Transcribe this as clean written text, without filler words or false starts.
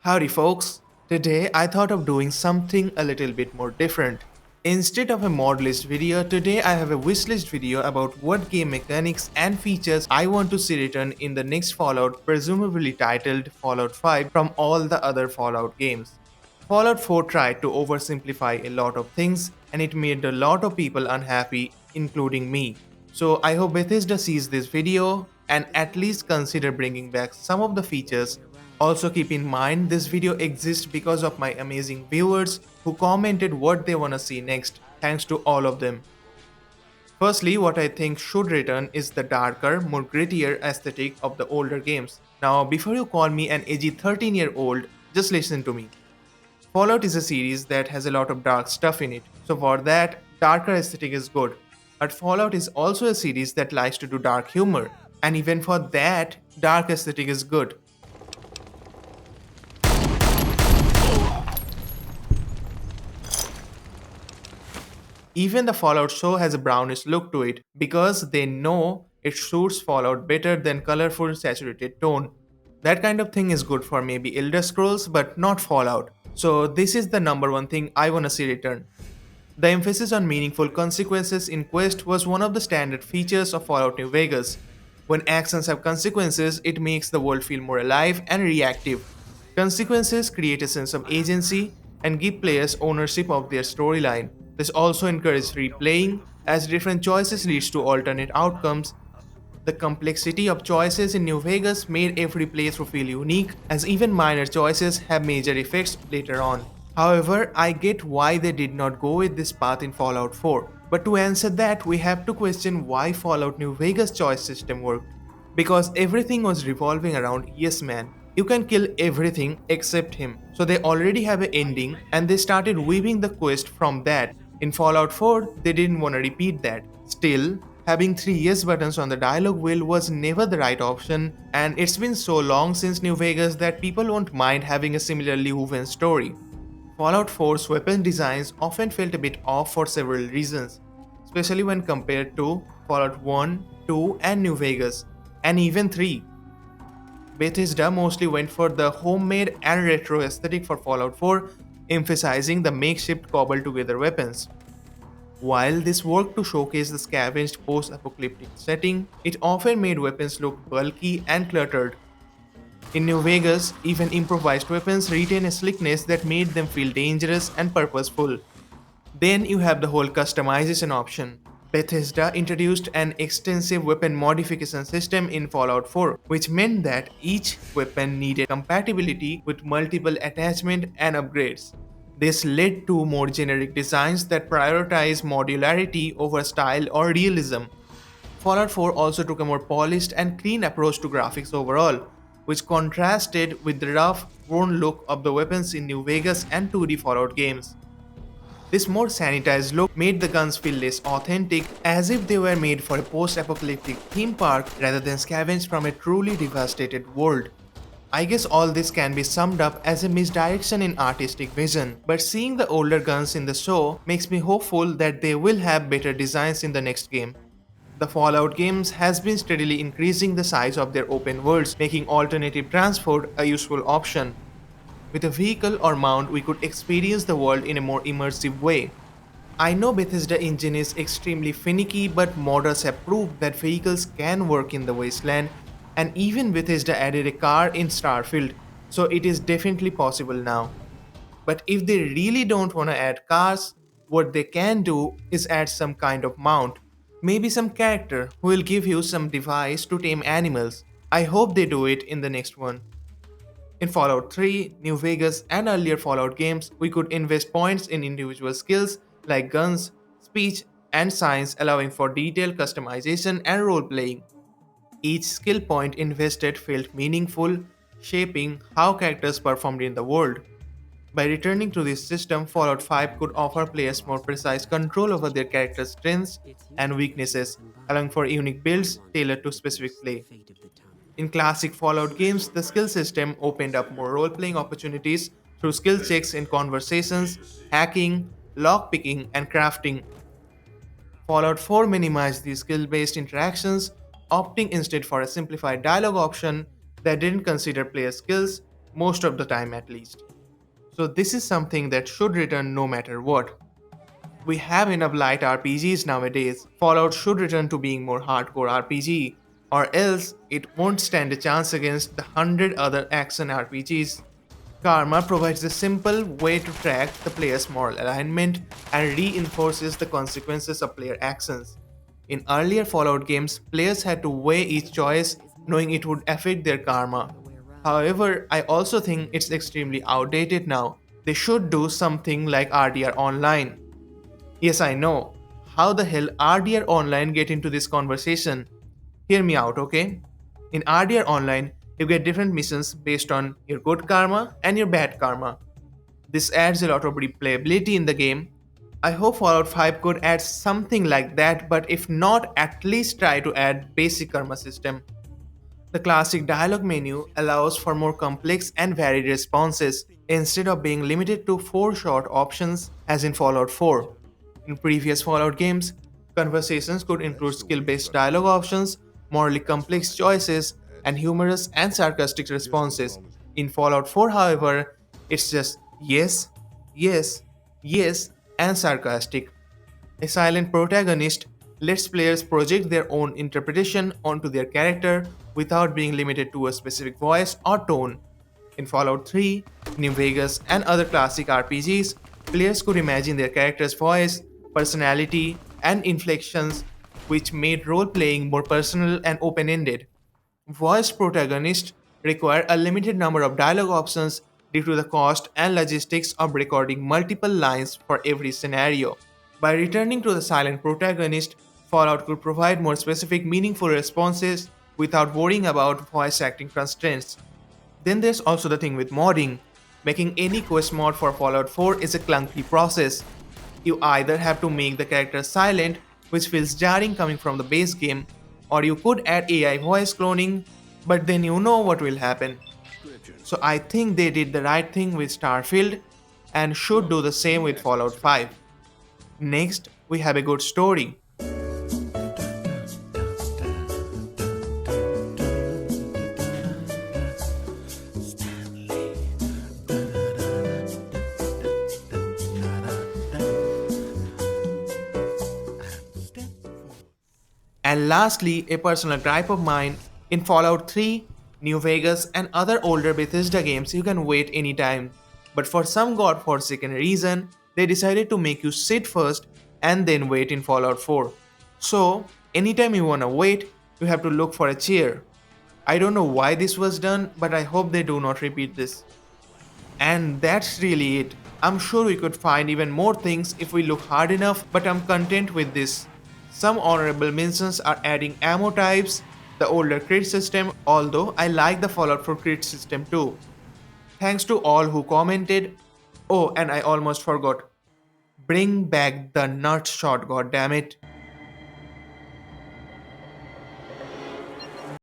Howdy folks, today I thought of doing something a little bit more different. Instead of a mod list video, today I have a wishlist video about what game mechanics and features I want to see return in the next Fallout, presumably titled Fallout 5 from all the other Fallout games. Fallout 4 tried to oversimplify a lot of things and it made a lot of people unhappy, including me. So I hope Bethesda sees this video and at least consider bringing back some of the features. Also keep in mind this video exists because of my amazing viewers who commented what they wanna see next. Thanks to all of them. Firstly, what I think should return is the darker, more grittier aesthetic of the older games. Now, before you call me an edgy 13-year-old, just listen to me. Fallout is a series that has a lot of dark stuff in it, so for that, darker aesthetic is good. But Fallout is also a series that likes to do dark humor, and even for that, dark aesthetic is good. Even the Fallout show has a brownish look to it because they know it suits Fallout better than colorful saturated tone. That kind of thing is good for maybe Elder Scrolls but not Fallout. So this is the number one thing I wanna see return. The emphasis on meaningful consequences in Quest was one of the standard features of Fallout New Vegas. When actions have consequences, it makes the world feel more alive and reactive. Consequences create a sense of agency and give players ownership of their storyline. This also encourages replaying, as different choices leads to alternate outcomes. The complexity of choices in New Vegas made every playthrough feel unique, as even minor choices have major effects later on. However, I get why they did not go with this path in Fallout 4. But to answer that, we have to question why Fallout New Vegas' choice system worked. Because everything was revolving around Yes Man. You can kill everything except him. So they already have an ending and they started weaving the quest from that. In Fallout 4, they didn't want to repeat that. Still, having three yes buttons on the dialogue wheel was never the right option, and it's been so long since New Vegas that people won't mind having a similarly woven story. Fallout 4's weapon designs often felt a bit off for several reasons, especially when compared to Fallout 1, 2, and New Vegas, and even 3. Bethesda mostly went for the homemade and retro aesthetic for Fallout 4, emphasizing the makeshift cobbled together weapons. While this worked to showcase the scavenged post-apocalyptic setting, it often made weapons look bulky and cluttered. In New Vegas, even improvised weapons retain a slickness that made them feel dangerous and purposeful. Then you have the whole customization option. Bethesda introduced an extensive weapon modification system in Fallout 4, which meant that each weapon needed compatibility with multiple attachments and upgrades. This led to more generic designs that prioritize modularity over style or realism. Fallout 4 also took a more polished and clean approach to graphics overall, which contrasted with the rough, worn look of the weapons in New Vegas and 2D Fallout games. This more sanitized look made the guns feel less authentic, as if they were made for a post-apocalyptic theme park rather than scavenged from a truly devastated world. I guess all this can be summed up as a misdirection in artistic vision, but seeing the older guns in the show makes me hopeful that they will have better designs in the next game. The Fallout games has been steadily increasing the size of their open worlds, making alternative transport a useful option. With a vehicle or mount, we could experience the world in a more immersive way. I know Bethesda engine is extremely finicky, but modders have proved that vehicles can work in the wasteland, and even Bethesda added a car in Starfield, so it is definitely possible now. But if they really don't want to add cars, what they can do is add some kind of mount. Maybe some character who will give you some device to tame animals. I hope they do it in the next one. In Fallout 3, New Vegas, and earlier Fallout games, we could invest points in individual skills like guns, speech, and science, allowing for detailed customization and role playing. Each skill point invested felt meaningful, shaping how characters performed in the world. By returning to this system, Fallout 5 could offer players more precise control over their characters' strengths and weaknesses, allowing for unique builds tailored to specific play. In classic Fallout games, the skill system opened up more role playing opportunities through skill checks in conversations, hacking, lockpicking, and crafting. Fallout 4 minimized these skill based interactions, opting instead for a simplified dialogue option that didn't consider player skills. most of the time at least. So, this is something that should return no matter what. We have enough light RPGs nowadays. Fallout should return to being more hardcore RPG, or else it won't stand a chance against the 100 other action RPGs. Karma provides a simple way to track the player's moral alignment and reinforces the consequences of player actions. In earlier Fallout games, players had to weigh each choice knowing it would affect their karma. However, I also think it's extremely outdated now. They should do something like RDR Online. Yes, I know. How the hell RDR Online get into this conversation? Hear me out, okay? In RDR Online, you get different missions based on your good karma and your bad karma. This adds a lot of replayability in the game. I hope Fallout 5 could add something like that, but if not, at least try to add basic karma system. The classic dialogue menu allows for more complex and varied responses instead of being limited to 4 short options as in Fallout 4. In previous Fallout games, conversations could include skill based dialogue options, morally complex choices, and humorous and sarcastic responses. In Fallout 4, however, it's just yes, yes, yes, and sarcastic. A silent protagonist lets players project their own interpretation onto their character without being limited to a specific voice or tone. In Fallout 3, New Vegas, and other classic RPGs, players could imagine their character's voice, personality, and inflections, which made role playing more personal and open ended. Voiced protagonists require a limited number of dialogue options due to the cost and logistics of recording multiple lines for every scenario. By returning to the silent protagonist, Fallout could provide more specific, meaningful responses without worrying about voice acting constraints. Then there's also the thing with modding. Making any quest mod for Fallout 4 is a clunky process. You either have to make the character silent, which feels jarring coming from the base game, or you could add AI voice cloning, but then you know what will happen. So I think they did the right thing with Starfield and should do the same with Fallout 5. Next, we have a good story. And lastly, a personal gripe of mine, in Fallout 3, New Vegas, and other older Bethesda games, you can wait anytime. But for some godforsaken reason, they decided to make you sit first and then wait in Fallout 4. So, anytime you wanna wait, you have to look for a chair. I don't know why this was done, but I hope they do not repeat this. And that's really it. I'm sure we could find even more things if we look hard enough, but I'm content with this. Some honorable mentions are adding ammo types, the older crit system, although I like the Fallout 4 crit system too. Thanks to all who commented. Oh, and I almost forgot. Bring back the nut shot, goddammit.